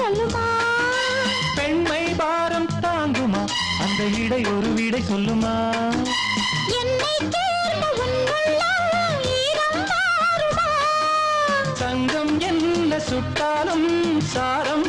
சொல்லுமா பெண்மை பாரம் தாங்குமா அந்த இடை ஒரு விடை சொல்லுமா என்னை தேர்ந்த உன்னுள்ளம் ஈரம் மாறுமா தங்கம் என்ன சுட்டாலும் சாரம்